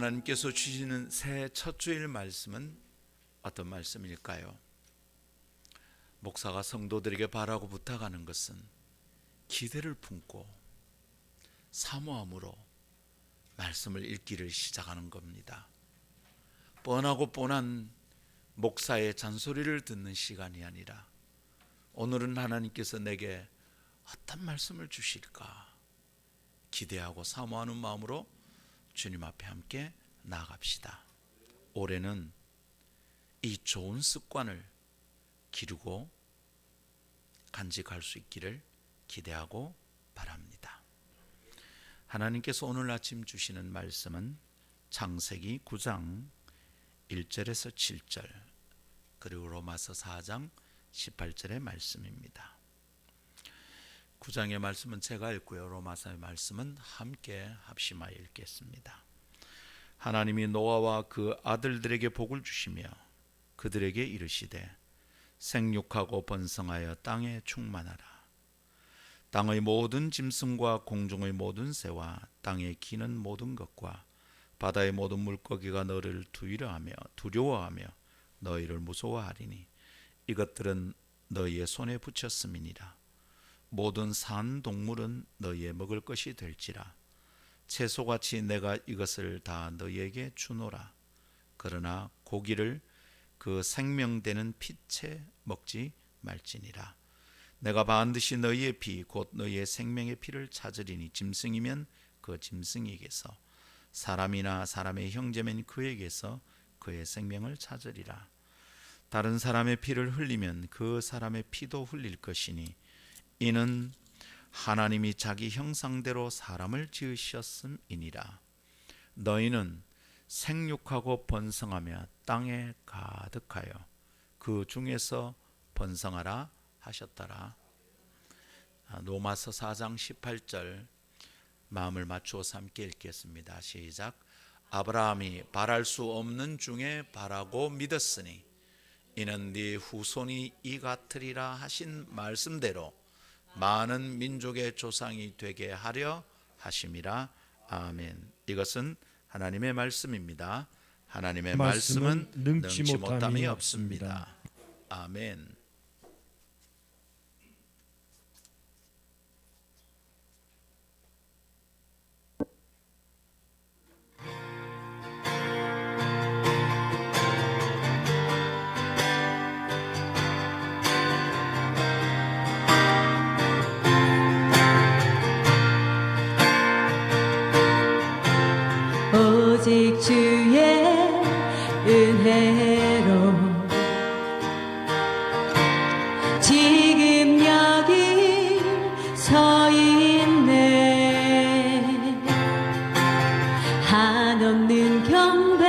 하나님께서 주시는 새해 첫 주일 말씀은 어떤 말씀일까요? 목사가 성도들에게 바라고 부탁하는 것은 기대를 품고 사모함으로 말씀을 읽기를 시작하는 겁니다. 뻔하고 뻔한 목사의 잔소리를 듣는 시간이 아니라 오늘은 하나님께서 내게 어떤 말씀을 주실까 기대하고 사모하는 마음으로 주님 앞에 함께 나아갑시다. 올해는 이 좋은 습관을 기르고 간직할 수 있기를 기대하고 바랍니다. 하나님께서 오늘 아침 주시는 말씀은 창세기 9장 1절에서 7절 그리고 로마서 4장 18절의 말씀입니다. 9장의 말씀은 제가 읽고요, 로마서의 말씀은 함께 합심하여 읽겠습니다. 하나님이 노아와 그 아들들에게 복을 주시며 그들에게 이르시되 생육하고 번성하여 땅에 충만하라. 땅의 모든 짐승과 공중의 모든 새와 땅에 기는 모든 것과 바다의 모든 물고기가 너를 두려워하며 너희를 무서워하리니 이것들은 너희의 손에 붙였음이니라. 모든 산 동물은 너희의 먹을 것이 될지라. 채소같이 내가 이것을 다 너희에게 주노라. 그러나 고기를 그 생명되는 피채 먹지 말지니라. 내가 반드시 너희의 피 곧 너희의 생명의 피를 찾으리니 짐승이면 그 짐승에게서 사람이나 사람의 형제면 그에게서 그의 생명을 찾으리라. 다른 사람의 피를 흘리면 그 사람의 피도 흘릴 것이니 이는 하나님이 자기 형상대로 사람을 지으셨음이니라. 너희는 생육하고 번성하며 땅에 가득하여 그 중에서 번성하라 하셨더라. 로마서 4장 18절 마음을 맞추어서 함께 읽겠습니다. 시작. 아브라함이 바랄 수 없는 중에 바라고 믿었으니 이는 네 후손이 이 같으리라 하신 말씀대로 많은 민족의 조상이 되게 하려 하심이라. 아멘. 이것은 하나님의 말씀입니다. 하나님의 말씀은 능치 못함이 없습니다. 아멘. 오직 주의 은혜로 지금 여기 서 있네. 한없는 경배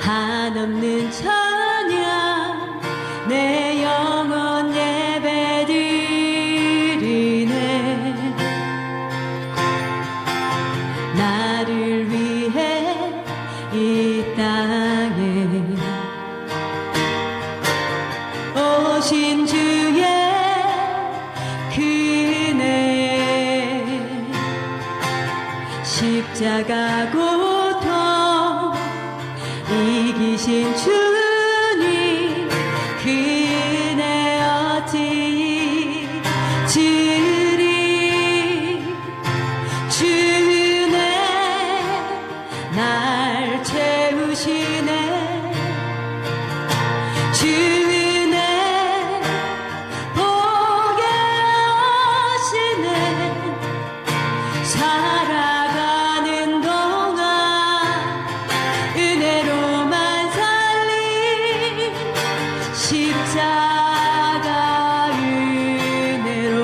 한없는 찬양 내 영혼 예배드리네. 나를 위해 이 땅에 오신 주의 그네 십자가 고통 이기신 주님 그네 어찌 주리 주네 날 채우시네. 주네 복에 오시네. 살아가는 동안 은혜로만 살린 십자가 은혜로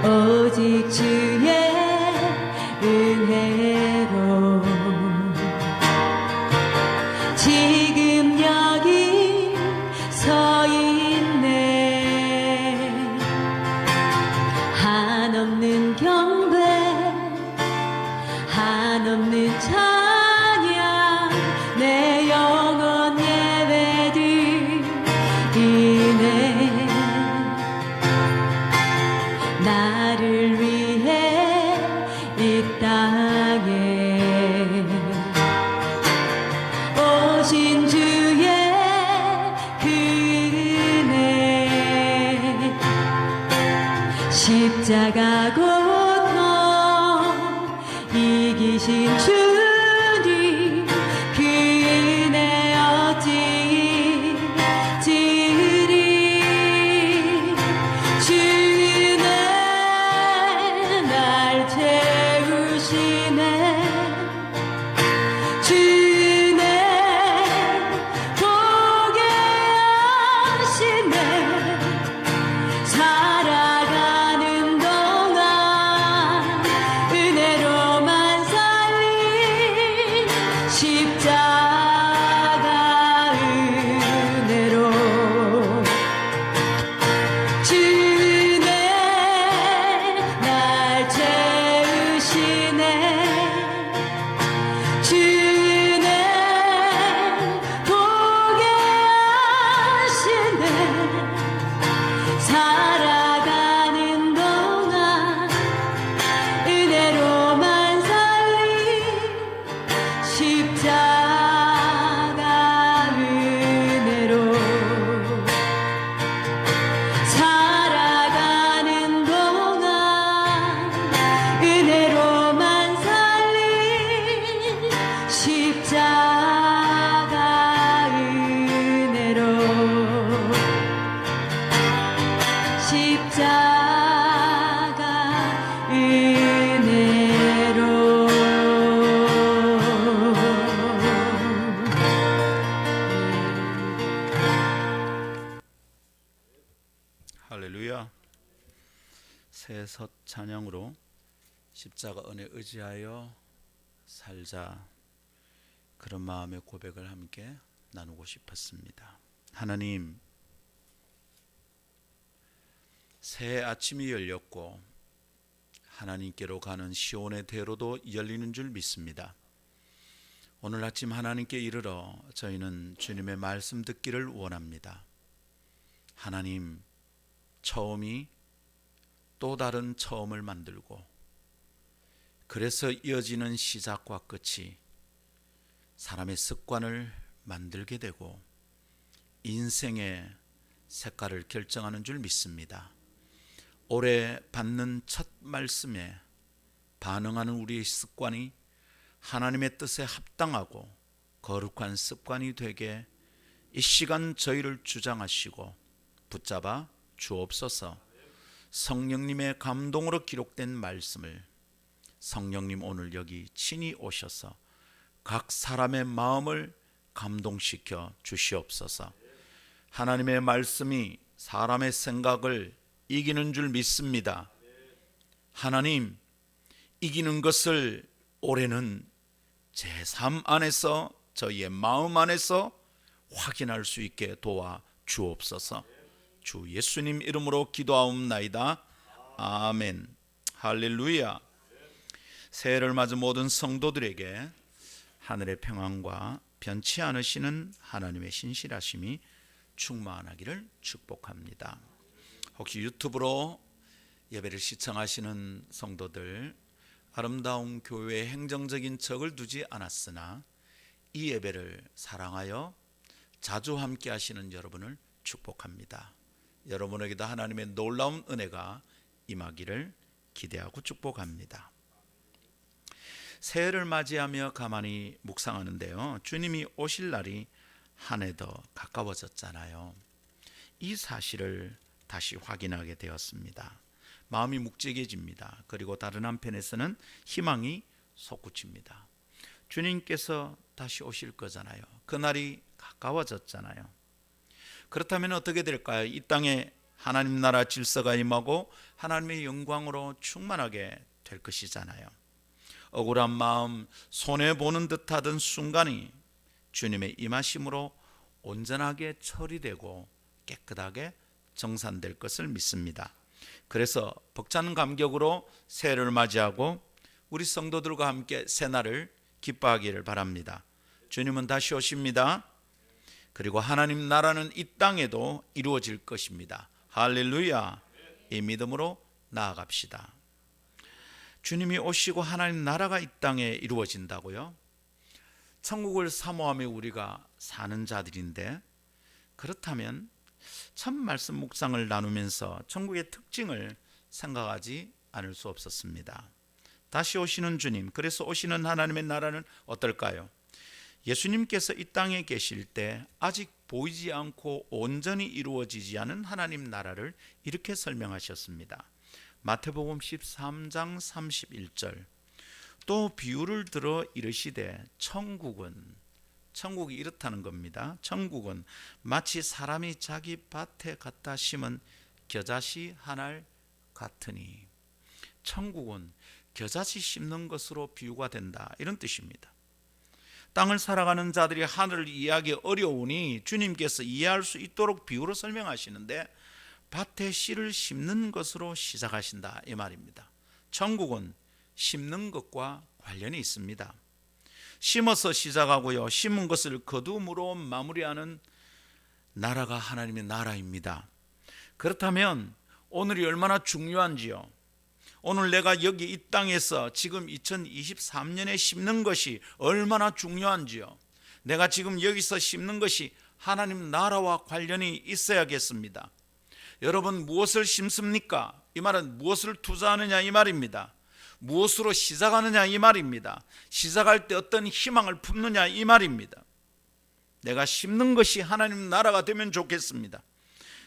오직 주의 은혜로 지금 여기 서 있네. 한없는 경배 찬양 내 영혼 예배드리네 나를 위해 이 땅에 오신 주의 은혜 십자가 고통 이기신 주님 그 은혜 어찌 잊으리 주는 날 채우시네 주는 보게 하시네 살아가는 동안 은혜로만 살린 십자가 은혜로 주네 날 채우시네 주네 보게 하시네 살아가는 동안 은혜로만 살린 십자가 은혜로 살아가는 동안 은혜로만 살린 십자가 은혜로 십자가 은혜로 할렐루야. 새 첫 찬양으로 십자가 은혜 의지하여 살자 그런 마음의 고백을 함께 나누고 싶었습니다. 하나님, 새 아침이 열렸고 하나님께로 가는 시온의 대로도 열리는 줄 믿습니다. 오늘 아침 하나님께 이르러 저희는 주님의 말씀 듣기를 원합니다. 하나님, 처음이 또 다른 처음을 만들고 그래서 이어지는 시작과 끝이 사람의 습관을 만들게 되고 인생의 색깔을 결정하는 줄 믿습니다. 올해 받는 첫 말씀에 반응하는 우리의 습관이 하나님의 뜻에 합당하고 거룩한 습관이 되게 이 시간 저희를 주장하시고 붙잡아 주옵소서. 성령님의 감동으로 기록된 말씀을 성령님 오늘 여기 친히 오셔서 각 사람의 마음을 감동시켜 주시옵소서. 하나님의 말씀이 사람의 생각을 이기는 줄 믿습니다. 하나님, 이기는 것을 올해는 제 삶 안에서 저희의 마음 안에서 확인할 수 있게 도와 주옵소서. 주 예수님 이름으로 기도하옵나이다. 아멘. 할렐루야. 새해를 맞은 모든 성도들에게 하늘의 평안과 변치 않으시는 하나님의 신실하심이 충만하기를 축복합니다. 혹시 유튜브로 예배를 시청하시는 성도들, 아름다운 교회의 행정적인 척을 두지 않았으나 이 예배를 사랑하여 자주 함께 하시는 여러분을 축복합니다. 여러분에게도 하나님의 놀라운 은혜가 임하기를 기대하고 축복합니다. 새해를 맞이하며 가만히 묵상하는데요, 주님이 오실 날이 한 해 더 가까워졌잖아요. 이 사실을 다시 확인하게 되었습니다. 마음이 묵직해집니다. 그리고 다른 한편에서는 희망이 솟구칩니다. 주님께서 다시 오실 거잖아요. 그날이 가까워졌잖아요. 그렇다면 어떻게 될까요? 이 땅에 하나님 나라 질서가 임하고 하나님의 영광으로 충만하게 될 것이잖아요. 억울한 마음, 손해보는 듯하던 순간이 주님의 임하심으로 온전하게 처리되고 깨끗하게 정산될 것을 믿습니다. 그래서 벅찬 감격으로 새해를 맞이하고 우리 성도들과 함께 새날을 기뻐하기를 바랍니다. 주님은 다시 오십니다. 그리고 하나님 나라는 이 땅에도 이루어질 것입니다. 할렐루야. 이 믿음으로 나아갑시다. 주님이 오시고 하나님 나라가 이 땅에 이루어진다고요? 천국을 사모하며 우리가 사는 자들인데, 그렇다면 참 말씀 묵상을 나누면서 천국의 특징을 생각하지 않을 수 없었습니다. 다시 오시는 주님, 그래서 오시는 하나님의 나라는 어떨까요? 예수님께서 이 땅에 계실 때 아직 보이지 않고 온전히 이루어지지 않은 하나님 나라를 이렇게 설명하셨습니다. 마태복음 13장 31절. 또 비유를 들어 이르시되 천국이 이렇다는 겁니다. 천국은 마치 사람이 자기 밭에 갖다 심은 겨자씨 한 알 같으니, 천국은 겨자씨 심는 것으로 비유가 된다, 이런 뜻입니다. 땅을 살아가는 자들이 하늘을 이해하기 어려우니 주님께서 이해할 수 있도록 비유로 설명하시는데, 밭에 씨를 심는 것으로 시작하신다, 이 말입니다. 천국은 심는 것과 관련이 있습니다. 심어서 시작하고요, 심은 것을 거둠으로 마무리하는 나라가 하나님의 나라입니다. 그렇다면 오늘이 얼마나 중요한지요. 오늘 내가 여기 이 땅에서 지금 2023년에 심는 것이 얼마나 중요한지요. 내가 지금 여기서 심는 것이 하나님 나라와 관련이 있어야겠습니다. 여러분, 무엇을 심습니까? 이 말은 무엇을 투자하느냐, 이 말입니다. 무엇으로 시작하느냐, 이 말입니다. 시작할 때 어떤 희망을 품느냐, 이 말입니다. 내가 심는 것이 하나님 나라가 되면 좋겠습니다.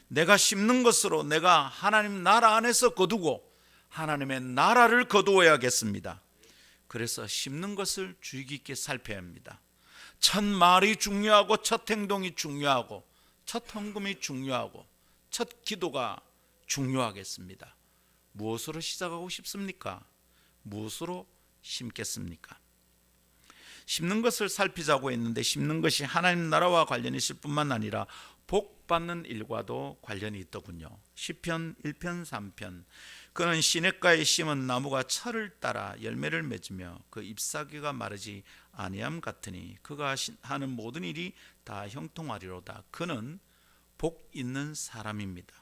내가 심는 것으로 내가 하나님 나라 안에서 거두고 하나님의 나라를 거두어야겠습니다. 그래서 심는 것을 주의 깊게 살펴야 합니다. 첫 말이 중요하고, 첫 행동이 중요하고, 첫 헌금이 중요하고, 첫 기도가 중요하겠습니다. 무엇으로 시작하고 싶습니까? 무엇으로 심겠습니까? 심는 것을 살피자고 했는데, 심는 것이 하나님 나라와 관련이 있을 뿐만 아니라 복 받는 일과도 관련이 있더군요. 시편 1편 3편. 그는 시냇가에 심은 나무가 철을 따라 열매를 맺으며 그 잎사귀가 마르지 아니함 같으니 그가 하는 모든 일이 다 형통하리로다. 그는 복 있는 사람입니다.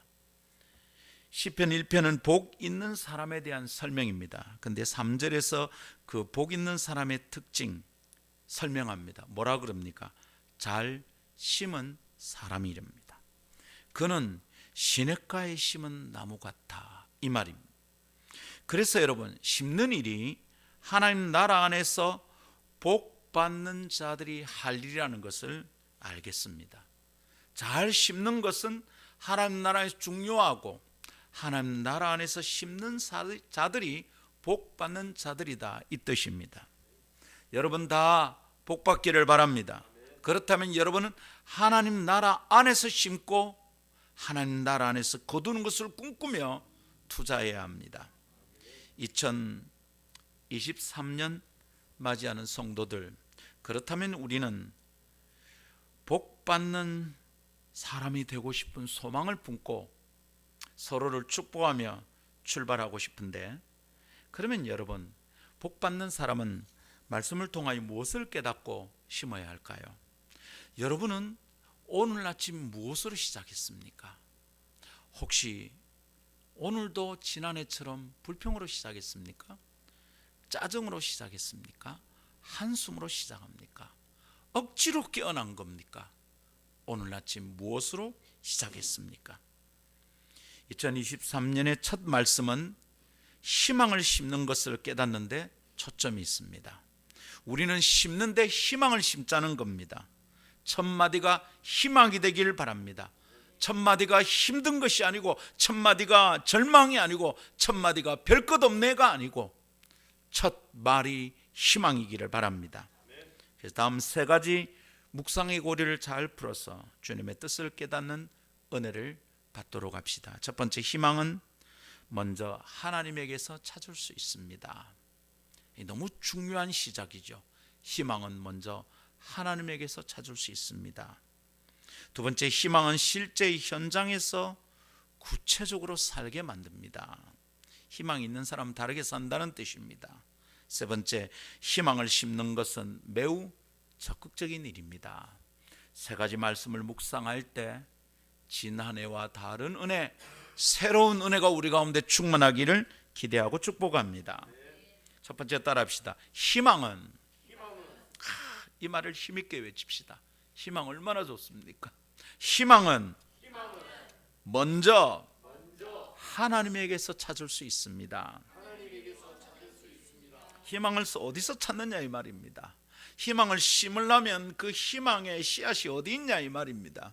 시편 1편은 복 있는 사람에 대한 설명입니다. 근데 3절에서 그 복 있는 사람의 특징 설명합니다. 뭐라 그럽니까? 잘 심은 사람이랍니다. 그는 시냇가에 심은 나무 같아, 이 말입니다. 그래서 여러분, 심는 일이 하나님 나라 안에서 복 받는 자들이 할 일이라는 것을 알겠습니다. 잘 심는 것은 하나님 나라에서 중요하고, 하나님 나라 안에서 심는 자들이 복 받는 자들이다, 이 뜻입니다. 여러분 다 복 받기를 바랍니다. 그렇다면 여러분은 하나님 나라 안에서 심고 하나님 나라 안에서 거두는 것을 꿈꾸며 투자해야 합니다. 2023년 맞이하는 성도들, 그렇다면 우리는 복 받는 사람이 되고 싶은 소망을 품고 서로를 축복하며 출발하고 싶은데, 그러면 여러분, 복 받는 사람은 말씀을 통하여 무엇을 깨닫고 심어야 할까요? 여러분은 오늘 아침 무엇으로 시작했습니까? 혹시 오늘도 지난해처럼 불평으로 시작했습니까? 짜증으로 시작했습니까? 한숨으로 시작합니까? 억지로 깨어난 겁니까? 오늘 아침 무엇으로 시작했습니까? 2023년의 첫 말씀은 희망을 심는 것을 깨닫는데 초점이 있습니다. 우리는 심는데 희망을 심자는 겁니다. 첫 마디가 희망이 되길 바랍니다. 첫 마디가 힘든 것이 아니고, 첫 마디가 절망이 아니고, 첫 마디가 별것 없네가 아니고, 첫 말이 희망이기를 바랍니다. 그래서 다음 세 가지 묵상의 고리를 잘 풀어서 주님의 뜻을 깨닫는 은혜를 받도록 합시다. 첫 번째, 희망은 먼저 하나님에게서 찾을 수 있습니다. 너무 중요한 시작이죠. 희망은 먼저 하나님에게서 찾을 수 있습니다. 두 번째, 희망은 실제의 현장에서 구체적으로 살게 만듭니다. 희망이 있는 사람은 다르게 산다는 뜻입니다. 세 번째, 희망을 심는 것은 매우 적극적인 일입니다. 세 가지 말씀을 묵상할 때 지난해와 다른 은혜, 새로운 은혜가 우리 가운데 충만하기를 기대하고 축복합니다. 첫 번째 따라합시다. 희망은, 이 말을 힘있게 외칩시다. 희망 얼마나 좋습니까? 희망은 먼저 하나님에게서 찾을 수 있습니다. 희망을 어디서 찾느냐 이 말입니다. 희망을 심으려면 그 희망의 씨앗이 어디 있냐 이 말입니다.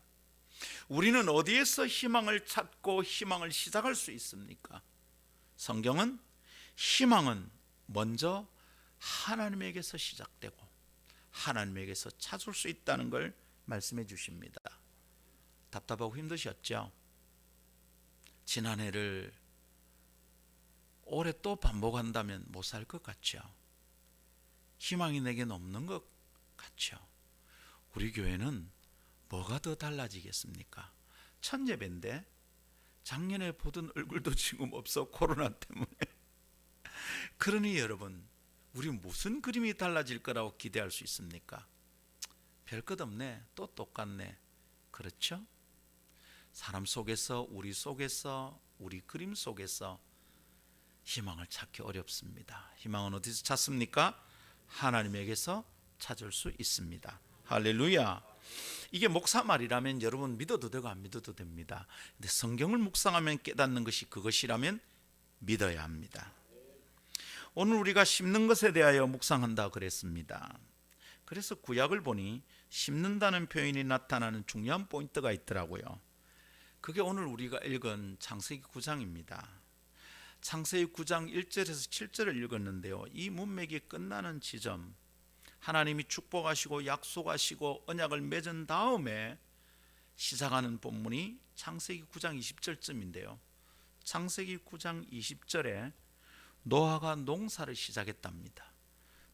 우리는 어디에서 희망을 찾고 희망을 시작할 수 있습니까? 성경은 희망은 먼저 하나님에게서 시작되고 하나님에게서 찾을 수 있다는 걸 말씀해 주십니다. 답답하고 힘드셨죠? 지난해를 올해 또 반복한다면 못 살 것 같죠? 희망이 내겐 없는 것 같죠? 우리 교회는 뭐가 더 달라지겠습니까? 천재배인데 작년에 보던 얼굴도 지금 없어, 코로나 때문에. 그러니 여러분, 우리 무슨 그림이 달라질 거라고 기대할 수 있습니까? 별 것 없네, 또 똑같네. 그렇죠? 사람 속에서, 우리 속에서, 우리 그림 속에서 희망을 찾기 어렵습니다. 희망은 어디서 찾습니까? 하나님에게서 찾을 수 있습니다. 할렐루야. 이게 목사 말이라면 여러분 믿어도 되고 안 믿어도 됩니다. 근데 성경을 묵상하면 깨닫는 것이 그것이라면 믿어야 합니다. 오늘 우리가 심는 것에 대하여 묵상한다 그랬습니다. 그래서 구약을 보니 심는다는 표현이 나타나는 중요한 포인트가 있더라고요. 그게 오늘 우리가 읽은 창세기 9장입니다. 창세기 9장 1절에서 7절을 읽었는데요, 이 문맥이 끝나는 지점, 하나님이 축복하시고 약속하시고 언약을 맺은 다음에 시작하는 본문이 창세기 9장 20절쯤인데요, 창세기 9장 20절에 노아가 농사를 시작했답니다.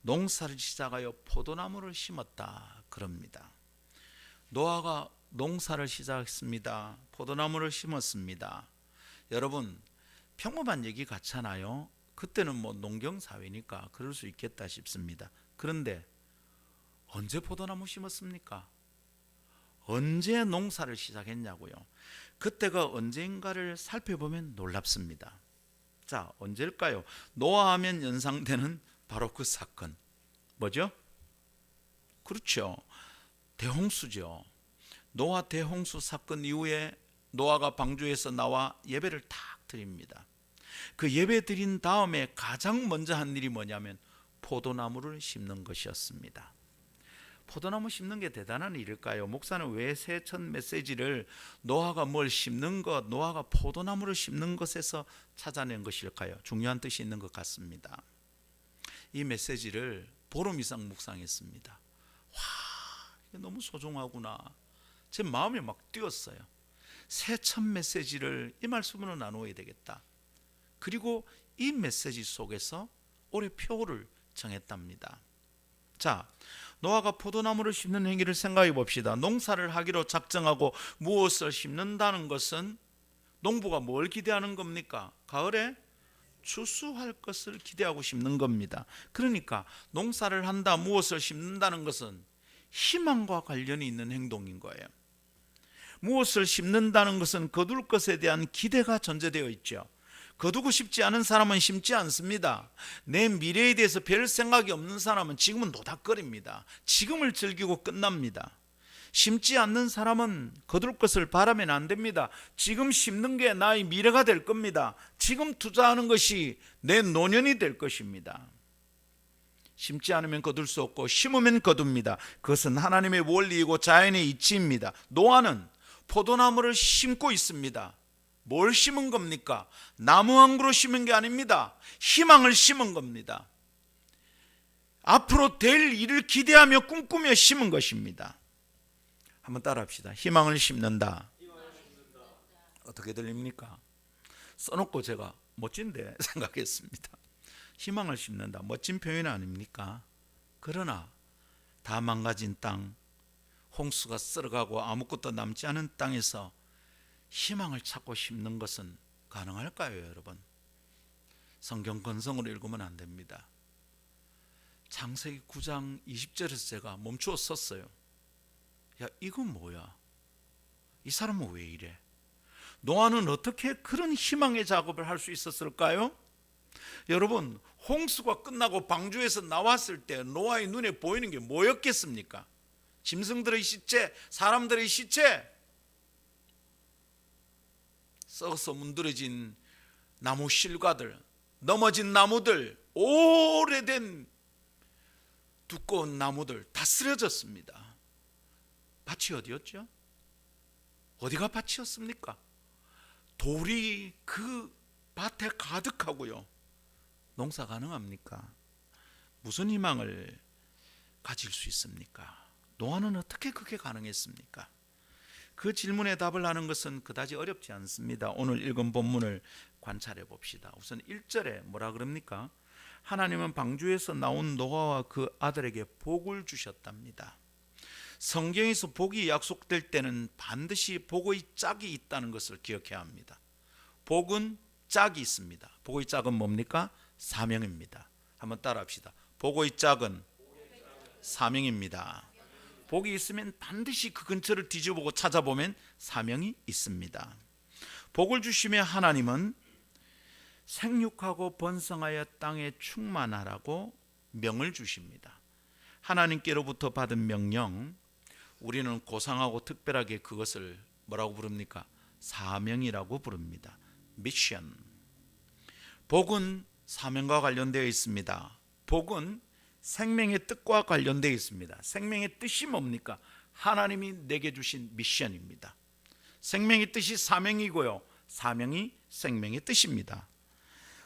농사를 시작하여 포도나무를 심었다 그럽니다. 노아가 농사를 시작했습니다. 포도나무를 심었습니다. 여러분, 평범한 얘기 같잖아요. 그때는 뭐 농경사회니까 그럴 수 있겠다 싶습니다. 그런데 언제 포도나무 심었습니까? 언제 농사를 시작했냐고요. 그때가 언제인가를 살펴보면 놀랍습니다. 자, 언제일까요? 노아하면 연상되는 바로 그 사건, 뭐죠? 그렇죠, 대홍수죠. 노아 대홍수 사건 이후에 노아가 방주에서 나와 예배를 딱 드립니다. 그 예배 드린 다음에 가장 먼저 한 일이 뭐냐면 포도나무를 심는 것이었습니다. 포도나무 심는 게 대단한 일일까요? 목사는 왜 새 첫 메시지를 노아가 뭘 심는 것, 노아가 포도나무를 심는 것에서 찾아낸 것일까요? 중요한 뜻이 있는 것 같습니다. 이 메시지를 보름 이상 묵상했습니다. 와, 이게 너무 소중하구나. 제 마음이 막 뛰었어요. 새 첫 메시지를 이 말씀으로 나누어야 되겠다. 그리고 이 메시지 속에서 올해 표를 정했답니다. 자, 노아가 포도나무를 심는 행위를 생각해 봅시다. 농사를 하기로 작정하고 무엇을 심는다는 것은 농부가 뭘 기대하는 겁니까? 가을에 추수할 것을 기대하고 심는 겁니다. 그러니까 농사를 한다, 무엇을 심는다는 것은 희망과 관련이 있는 행동인 거예요. 무엇을 심는다는 것은 거둘 것에 대한 기대가 전제되어 있죠. 거두고 싶지 않은 사람은 심지 않습니다. 내 미래에 대해서 별 생각이 없는 사람은 지금은 노닥거립니다. 지금을 즐기고 끝납니다. 심지 않는 사람은 거둘 것을 바라면 안 됩니다. 지금 심는 게 나의 미래가 될 겁니다. 지금 투자하는 것이 내 노년이 될 것입니다. 심지 않으면 거둘 수 없고 심으면 거둡니다. 그것은 하나님의 원리이고 자연의 이치입니다. 노아는 포도나무를 심고 있습니다. 뭘 심은 겁니까? 나무 한 그루 심은 게 아닙니다. 희망을 심은 겁니다. 앞으로 될 일을 기대하며 꿈꾸며 심은 것입니다. 한번 따라합시다. 희망을 심는다. 어떻게 들립니까? 써놓고 제가 멋진데 생각했습니다. 희망을 심는다, 멋진 표현 아닙니까? 그러나 다 망가진 땅, 홍수가 쓸어가고 아무것도 남지 않은 땅에서 희망을 찾고 심는 것은 가능할까요, 여러분? 성경 건성으로 읽으면 안 됩니다. 창세기 9장 20절에서 제가 멈추어 섰어요. 야, 이건 뭐야? 이 사람은 왜 이래? 노아는 어떻게 그런 희망의 작업을 할 수 있었을까요? 여러분, 홍수가 끝나고 방주에서 나왔을 때 노아의 눈에 보이는 게 뭐였겠습니까? 짐승들의 시체, 사람들의 시체, 썩어서 문드러진 나무 실과들, 넘어진 나무들, 오래된 두꺼운 나무들 다 쓰러졌습니다. 밭이 어디였죠? 어디가 밭이었습니까? 돌이 그 밭에 가득하고요. 농사 가능합니까? 무슨 희망을 가질 수 있습니까? 노아는 어떻게 그게 가능했습니까? 그 질문에 답을 하는 것은 그다지 어렵지 않습니다. 오늘 읽은 본문을 관찰해 봅시다. 우선 1절에 뭐라 그럽니까? 하나님은 방주에서 나온 노아와 그 아들에게 복을 주셨답니다. 성경에서 복이 약속될 때는 반드시 복의 짝이 있다는 것을 기억해야 합니다. 복은 짝이 있습니다. 복의 짝은 뭡니까? 사명입니다. 한번 따라합시다. 복의 짝은 사명입니다. 복이 있으면 반드시 그 근처를 뒤져보고 찾아보면 사명이 있습니다. 복을 주시며 하나님은 생육하고 번성하여 땅에 충만하라고 명을 주십니다. 하나님께로부터 받은 명령, 우리는 고상하고 특별하게 그것을 뭐라고 부릅니까? 사명이라고 부릅니다. 미션. 복은 사명과 관련되어 있습니다. 복은 생명의 뜻과 관련되어 있습니다. 생명의 뜻이 뭡니까? 하나님이 내게 주신 미션입니다. 생명의 뜻이 사명이고요, 사명이 생명의 뜻입니다.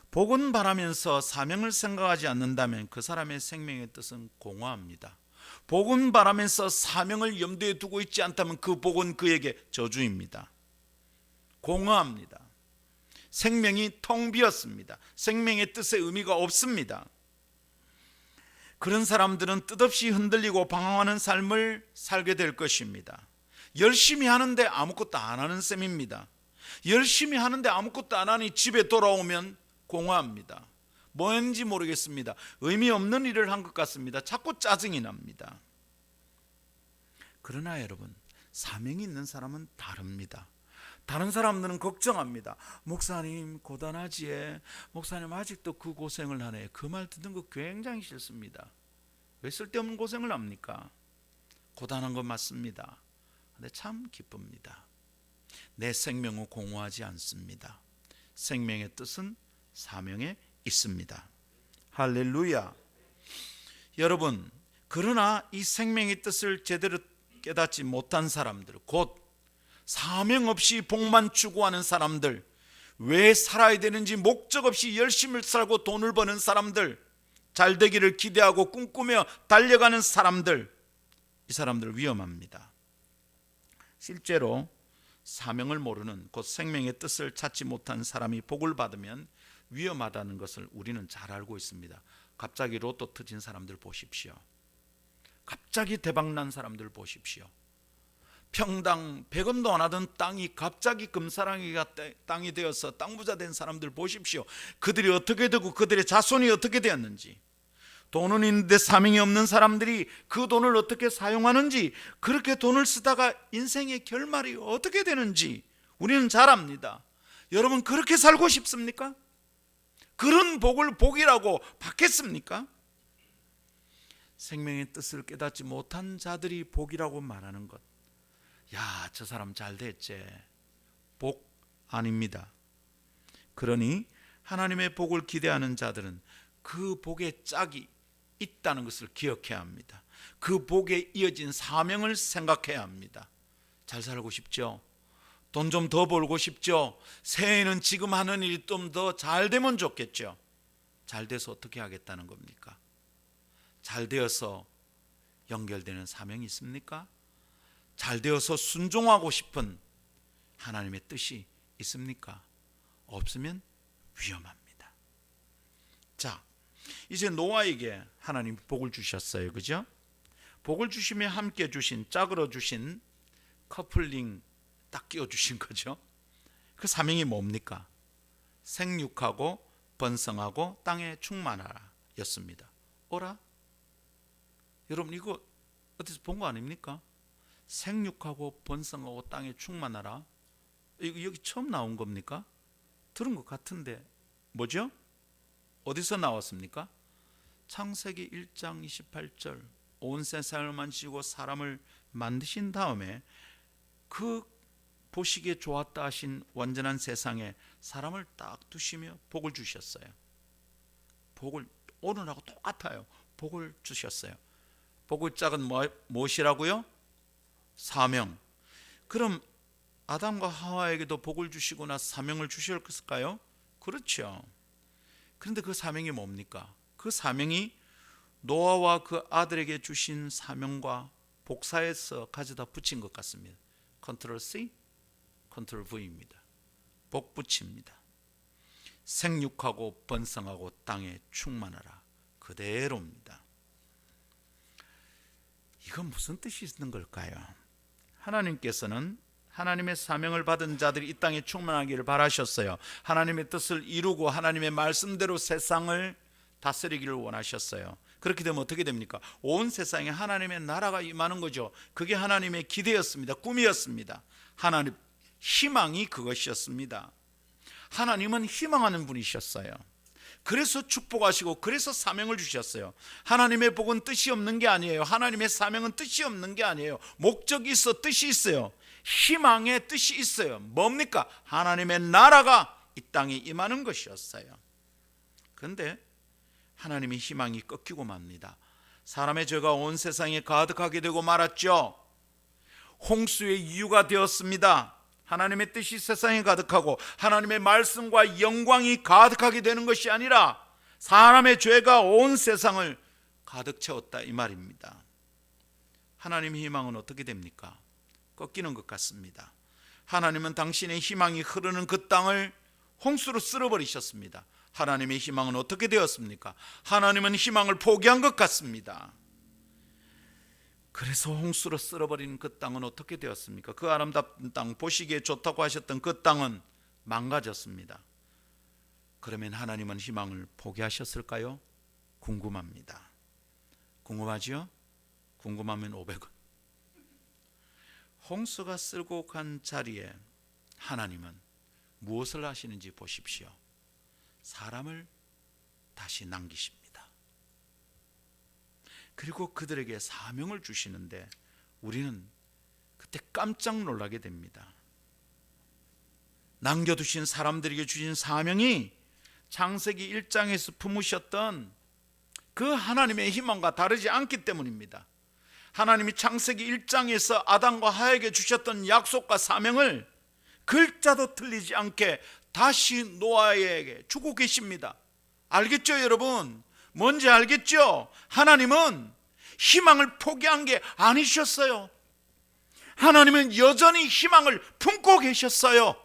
복은 바라면서 사명을 생각하지 않는다면 그 사람의 생명의 뜻은 공허합니다. 복은 바라면서 사명을 염두에 두고 있지 않다면 그 복은 그에게 저주입니다. 공허합니다. 생명이 텅 비었습니다. 생명의 뜻의 의미가 없습니다. 그런 사람들은 뜻없이 흔들리고 방황하는 삶을 살게 될 것입니다. 열심히 하는데 아무것도 안 하는 셈입니다. 열심히 하는데 아무것도 안 하니 집에 돌아오면 공허합니다. 뭐 했는지 모르겠습니다. 의미 없는 일을 한 것 같습니다. 자꾸 짜증이 납니다. 그러나 여러분, 사명이 있는 사람은 다릅니다. 다른 사람들은 걱정합니다. 목사님 고단하지에, 목사님 아직도 그 고생을 하네. 그 말 듣는 거 굉장히 싫습니다. 왜 쓸데없는 고생을 합니까? 고단한 건 맞습니다. 근데 참 기쁩니다. 내 생명은 공허하지 않습니다. 생명의 뜻은 사명에 있습니다. 할렐루야. 여러분, 그러나 이 생명의 뜻을 제대로 깨닫지 못한 사람들, 곧 사명 없이 복만 추구하는 사람들, 왜 살아야 되는지 목적 없이 열심히 살고 돈을 버는 사람들, 잘 되기를 기대하고 꿈꾸며 달려가는 사람들, 이 사람들 위험합니다. 실제로 사명을 모르는, 곧 생명의 뜻을 찾지 못한 사람이 복을 받으면 위험하다는 것을 우리는 잘 알고 있습니다. 갑자기 로또 터진 사람들 보십시오. 갑자기 대박난 사람들 보십시오. 평당 100원도 안 하던 땅이 갑자기 금사랑이가 땅이 되어서 땅 부자 된 사람들 보십시오. 그들이 어떻게 되고 그들의 자손이 어떻게 되었는지, 돈은 있는데 사명이 없는 사람들이 그 돈을 어떻게 사용하는지, 그렇게 돈을 쓰다가 인생의 결말이 어떻게 되는지 우리는 잘 압니다. 여러분, 그렇게 살고 싶습니까? 그런 복을 복이라고 받겠습니까? 생명의 뜻을 깨닫지 못한 자들이 복이라고 말하는 것, 야, 저 사람 잘 됐지, 복 아닙니다. 그러니 하나님의 복을 기대하는 자들은 그 복의 짝이 있다는 것을 기억해야 합니다. 그 복에 이어진 사명을 생각해야 합니다. 잘 살고 싶죠? 돈 좀 더 벌고 싶죠? 새해에는 지금 하는 일이 좀 더 잘 되면 좋겠죠? 잘 돼서 어떻게 하겠다는 겁니까? 잘 되어서 연결되는 사명이 있습니까? 잘 되어서 순종하고 싶은 하나님의 뜻이 있습니까? 없으면 위험합니다. 자, 이제 노아에게 하나님 복을 주셨어요. 그죠? 복을 주시며 함께 주신, 짝으로 주신 커플링 딱 끼워 주신 거죠. 그 사명이 뭡니까? 생육하고 번성하고 땅에 충만하라 였습니다. 어라? 여러분 이거 어디서 본 거 아닙니까? 생육하고 번성하고 땅에 충만하라. 이거 여기 처음 나온 겁니까? 들은 것 같은데 뭐죠? 어디서 나왔습니까? 창세기 1장 28절 온 세상을 만지고 사람을 만드신 다음에 그 보시기에 좋았다 하신 완전한 세상에 사람을 딱 두시며 복을 주셨어요. 복을 오늘하고 똑같아요. 복을 주셨어요. 복의 짝은 무엇이라고요? 사명. 그럼 아담과 하와에게도 복을 주시거나 사명을 주셨을까요? 그렇죠. 그런데 그 사명이 뭡니까? 그 사명이 노아와 그 아들에게 주신 사명과 복사해서 가져다 붙인 것 같습니다. 컨트롤 C, 컨트롤 V입니다. 복 붙입니다. 생육하고 번성하고 땅에 충만하라. 그대로입니다. 이건 무슨 뜻이 있는 걸까요? 하나님께서는 하나님의 사명을 받은 자들이 이 땅에 충만하기를 바라셨어요. 하나님의 뜻을 이루고 하나님의 말씀대로 세상을 다스리기를 원하셨어요. 그렇게 되면 어떻게 됩니까? 온 세상에 하나님의 나라가 임하는 거죠. 그게 하나님의 기대였습니다. 꿈이었습니다. 하나님 희망이 그것이었습니다. 하나님은 희망하는 분이셨어요. 그래서 축복하시고 그래서 사명을 주셨어요. 하나님의 복은 뜻이 없는 게 아니에요. 하나님의 사명은 뜻이 없는 게 아니에요. 목적이 있어, 뜻이 있어요. 희망의 뜻이 있어요. 뭡니까? 하나님의 나라가 이 땅에 임하는 것이었어요. 그런데 하나님의 희망이 꺾이고 맙니다. 사람의 죄가 온 세상에 가득하게 되고 말았죠. 홍수의 이유가 되었습니다. 하나님의 뜻이 세상에 가득하고 하나님의 말씀과 영광이 가득하게 되는 것이 아니라 사람의 죄가 온 세상을 가득 채웠다 이 말입니다. 하나님의 희망은 어떻게 됩니까? 꺾이는 것 같습니다. 하나님은 당신의 희망이 흐르는 그 땅을 홍수로 쓸어버리셨습니다. 하나님의 희망은 어떻게 되었습니까? 하나님은 희망을 포기한 것 같습니다. 그래서 홍수로 쓸어버린 그 땅은 어떻게 되었습니까? 그 아름다운 땅, 보시기에 좋다고 하셨던 그 땅은 망가졌습니다. 그러면 하나님은 희망을 포기하셨을까요? 궁금합니다. 궁금하지요? 궁금하면 500원. 홍수가 쓸고 간 자리에 하나님은 무엇을 하시는지 보십시오. 사람을 다시 남기십니다. 그리고 그들에게 사명을 주시는데 우리는 그때 깜짝 놀라게 됩니다. 남겨두신 사람들에게 주신 사명이 창세기 1장에서 품으셨던 그 하나님의 희망과 다르지 않기 때문입니다. 하나님이 창세기 1장에서 아담과 하와에게 주셨던 약속과 사명을 글자도 틀리지 않게 다시 노아에게 주고 계십니다. 알겠죠, 여러분? 뭔지 알겠죠? 하나님은 희망을 포기한 게 아니셨어요. 하나님은 여전히 희망을 품고 계셨어요.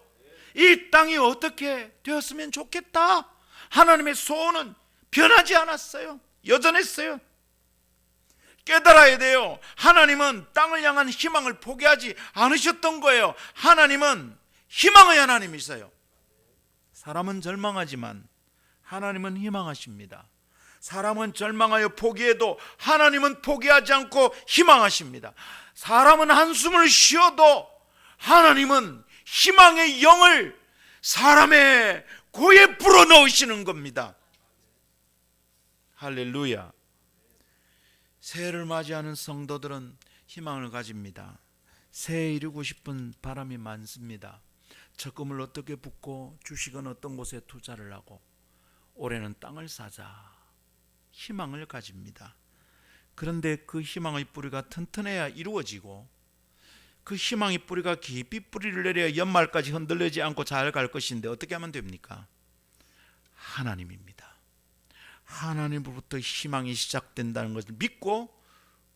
이 땅이 어떻게 되었으면 좋겠다. 하나님의 소원은 변하지 않았어요. 여전했어요. 깨달아야 돼요. 하나님은 땅을 향한 희망을 포기하지 않으셨던 거예요. 하나님은 희망의 하나님이세요. 사람은 절망하지만 하나님은 희망하십니다. 사람은 절망하여 포기해도 하나님은 포기하지 않고 희망하십니다. 사람은 한숨을 쉬어도 하나님은 희망의 영을 사람의 고에 불어넣으시는 겁니다. 할렐루야. 새해를 맞이하는 성도들은 희망을 가집니다. 새해 이루고 싶은 바람이 많습니다. 적금을 어떻게 붓고 주식은 어떤 곳에 투자를 하고 올해는 땅을 사자 희망을 가집니다. 그런데 그 희망의 뿌리가 튼튼해야 이루어지고 그 희망의 뿌리가 깊이 뿌리를 내려야 연말까지 흔들리지 않고 잘 갈 것인데 어떻게 하면 됩니까? 하나님입니다. 하나님으로부터 희망이 시작된다는 것을 믿고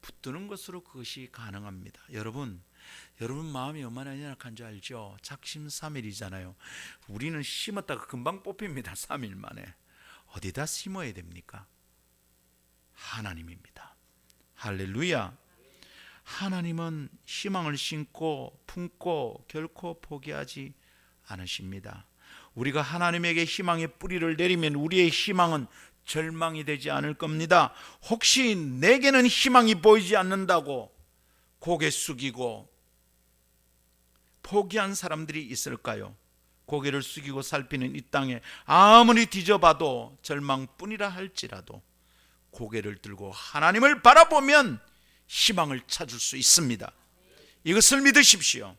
붙드는 것으로 그것이 가능합니다. 여러분 마음이 얼마나 연약한 줄 알죠? 작심삼일이잖아요. 우리는 심었다가 금방 뽑힙니다. 3일 만에. 어디다 심어야 됩니까? 하나님입니다. 할렐루야. 하나님은 희망을 심고 품고 결코 포기하지 않으십니다. 우리가 하나님에게 희망의 뿌리를 내리면 우리의 희망은 절망이 되지 않을 겁니다. 혹시 내게는 희망이 보이지 않는다고 고개 숙이고 포기한 사람들이 있을까요? 고개를 숙이고 살피는 이 땅에 아무리 뒤져봐도 절망뿐이라 할지라도 고개를 들고 하나님을 바라보면 희망을 찾을 수 있습니다. 이것을 믿으십시오.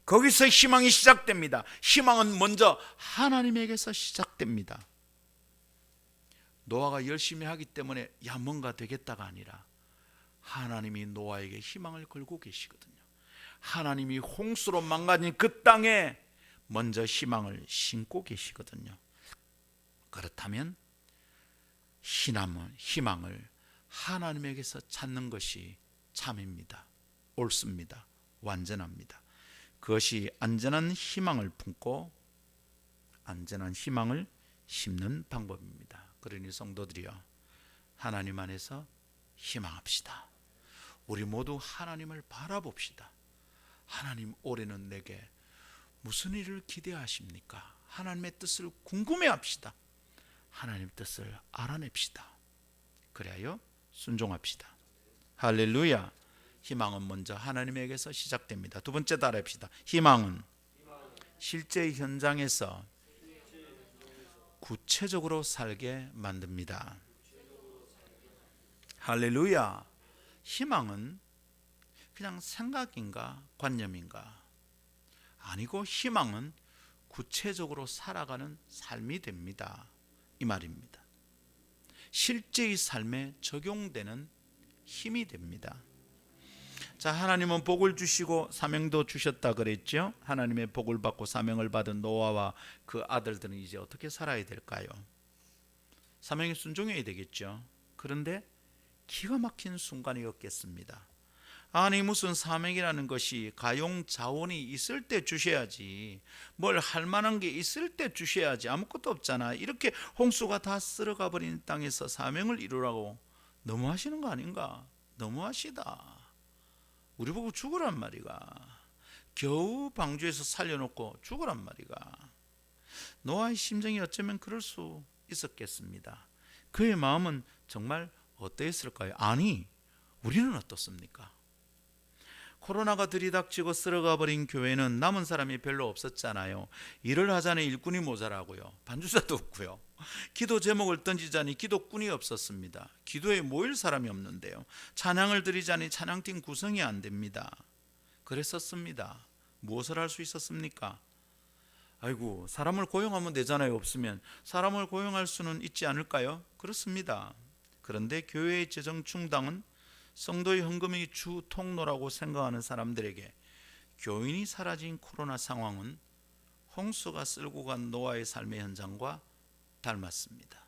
거기서 희망이 시작됩니다. 희망은 먼저 하나님에게서 시작됩니다. 노아가 열심히 하기 때문에 뭔가 되겠다가 아니라 하나님이 노아에게 희망을 걸고 계시거든요. 하나님이 홍수로 망가진 그 땅에 먼저 희망을 심고 계시거든요. 그렇다면 희망을 하나님에게서 찾는 것이 참입니다. 옳습니다. 완전합니다. 그것이 안전한 희망을 품고 안전한 희망을 심는 방법입니다. 그러니 성도들이여, 하나님 안에서 희망합시다. 우리 모두 하나님을 바라봅시다. 하나님, 올해는 내게 무슨 일을 기대하십니까? 하나님의 뜻을 궁금해합시다. 하나님의 뜻을 알아냅시다. 그래야 순종합시다. 할렐루야. 희망은 먼저 하나님에게서 시작됩니다. 두 번째 따라합시다. 희망은 실제 현장에서 구체적으로 살게 만듭니다. 할렐루야. 희망은 그냥 생각인가 관념인가? 아니고 희망은 구체적으로 살아가는 삶이 됩니다. 이 말입니다. 실제의 삶에 적용되는 힘이 됩니다. 자, 하나님은 복을 주시고 사명도 주셨다 그랬죠. 하나님의 복을 받고 사명을 받은 노아와 그 아들들은 이제 어떻게 살아야 될까요? 사명에 순종해야 되겠죠. 그런데 기가 막힌 순간이었겠습니다. 아니, 무슨 사명이라는 것이 가용자원이 있을 때 주셔야지, 뭘 할 만한 게 있을 때 주셔야지. 아무것도 없잖아. 이렇게 홍수가 다 쓸어가 버린 땅에서 사명을 이루라고 너무하시는 거 아닌가? 너무하시다. 우리 보고 죽으란 말이가. 겨우 방주에서 살려놓고 죽으란 말이가. 노아의 심정이 어쩌면 그럴 수 있었겠습니다. 그의 마음은 정말 어떠했을까요? 아니, 우리는 어떻습니까? 코로나가 들이닥치고 쓸어가 버린 교회는 남은 사람이 별로 없었잖아요. 일을 하자니 일꾼이 모자라고요. 반주자도 없고요. 기도 제목을 던지자니 기도꾼이 없었습니다. 기도에 모일 사람이 없는데요. 찬양을 드리자니 찬양팀 구성이 안 됩니다. 그랬었습니다. 무엇을 할 수 있었습니까? 아이고, 사람을 고용하면 되잖아요. 없으면 사람을 고용할 수는 있지 않을까요? 그렇습니다. 그런데 교회의 재정 충당은 성도의 헌금이 주 통로라고 생각하는 사람들에게 교인이 사라진 코로나 상황은 홍수가 쓸고 간 노아의 삶의 현장과 닮았습니다.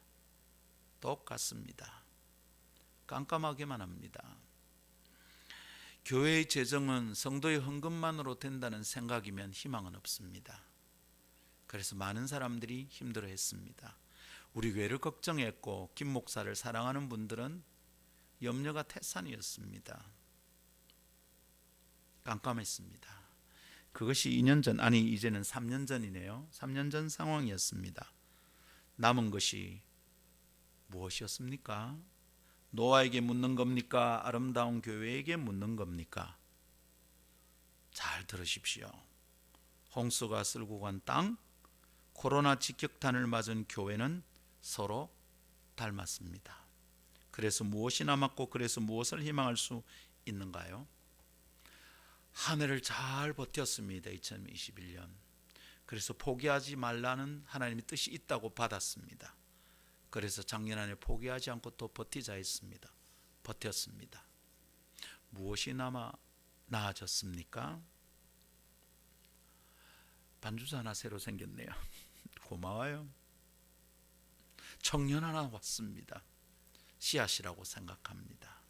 똑같습니다. 깜깜하게만 합니다. 교회의 재정은 성도의 헌금만으로 된다는 생각이면 희망은 없습니다. 그래서 많은 사람들이 힘들어했습니다. 우리 교회를 걱정했고 김 목사를 사랑하는 분들은 염려가 태산이었습니다. 깜깜했습니다. 그것이 2년 전, 아니 이제는 3년 전이네요. 3년 전 상황이었습니다. 남은 것이 무엇이었습니까? 노아에게 묻는 겁니까? 아름다운 교회에게 묻는 겁니까? 잘 들으십시오. 홍수가 쓸고 간 땅, 코로나 직격탄을 맞은 교회는 서로 닮았습니다. 그래서 무엇이 남았고 그래서 무엇을 희망할 수 있는가요? 한 해를 잘 버텼습니다. 2021년. 그래서 포기하지 말라는 하나님의 뜻이 있다고 받았습니다. 그래서 작년 한 해 포기하지 않고 또 버티자 했습니다. 버텼습니다. 무엇이 남아 나아졌습니까? 반주사 하나 새로 생겼네요. 고마워요. 청년 하나 왔습니다. 씨앗이라고 생각합니다.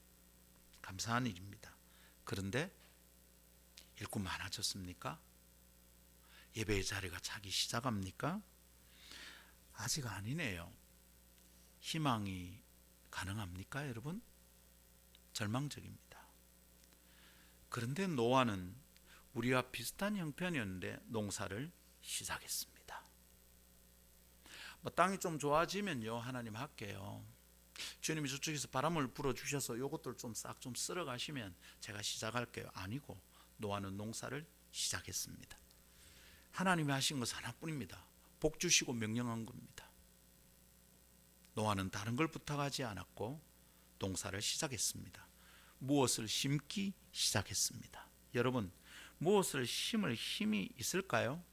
감사한 일입니다. 그런데 일꾼 많아졌습니까? 예배의 자리가 차기 시작합니까? 아직 아니네요. 희망이 가능합니까, 여러분? 절망적입니다. 그런데 노아는 우리와 비슷한 형편이었는데 농사를 시작했습니다. 뭐 땅이 좀 좋아지면요 하나님 할게요. 주님이 저쪽에서 바람을 불어주셔서 요것들 좀 싹 좀 쓸어 가시면 제가 시작할게요. 아니고 노아는 농사를 시작했습니다. 하나님이 하신 것은 하나뿐입니다. 복 주시고 명령한 겁니다. 노아는 다른 걸 부탁하지 않았고 농사를 시작했습니다. 무엇을 심기 시작했습니다. 여러분, 무엇을 심을 힘이 있을까요?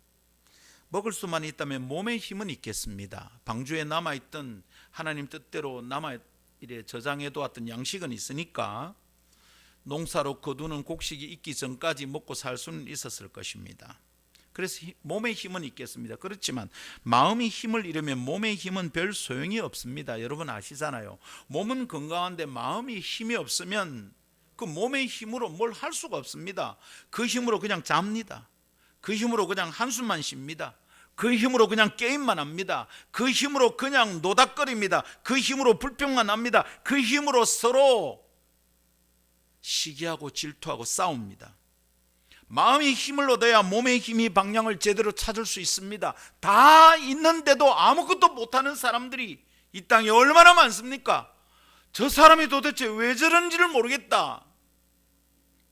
먹을 수만 있다면 몸에 힘은 있겠습니다. 방주에 남아있던 하나님 뜻대로 이래 저장해 두었던 양식은 있으니까 농사로 거두는 곡식이 있기 전까지 먹고 살 수는 있었을 것입니다. 그래서 몸에 힘은 있겠습니다. 그렇지만 마음이 힘을 잃으면 몸의 힘은 별 소용이 없습니다. 여러분 아시잖아요. 몸은 건강한데 마음이 힘이 없으면 그 몸의 힘으로 뭘 할 수가 없습니다. 그 힘으로 그냥 잡니다. 그 힘으로 그냥 한숨만 쉽니다. 그 힘으로 그냥 게임만 합니다. 그 힘으로 그냥 노닥거립니다. 그 힘으로 불평만 합니다. 그 힘으로 서로 시기하고 질투하고 싸웁니다. 마음의 힘을 얻어야 몸의 힘이 방향을 제대로 찾을 수 있습니다. 다 있는데도 아무것도 못하는 사람들이 이 땅에 얼마나 많습니까? 저 사람이 도대체 왜 저런지를 모르겠다.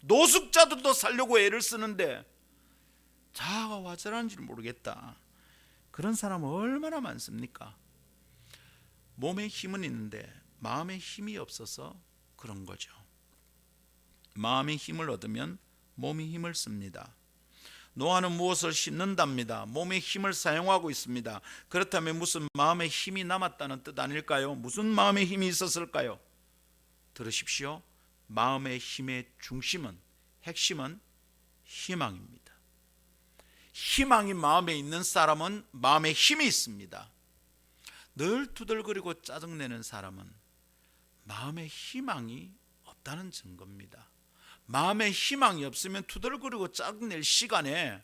노숙자들도 살려고 애를 쓰는데 자아가 와 저런지를 모르겠다. 그런 사람은 얼마나 많습니까? 몸에 힘은 있는데 마음에 힘이 없어서 그런 거죠. 마음의 힘을 얻으면 몸이 힘을 씁니다. 노아는 무엇을 심는답니다. 몸의 힘을 사용하고 있습니다. 그렇다면 무슨 마음의 힘이 남았다는 뜻 아닐까요? 무슨 마음의 힘이 있었을까요? 들으십시오. 마음의 힘의 중심은, 핵심은 희망입니다. 희망이 마음에 있는 사람은 마음에 힘이 있습니다. 늘 투덜거리고 짜증내는 사람은 마음에 희망이 없다는 증거입니다. 마음에 희망이 없으면 투덜거리고 짜증낼 시간에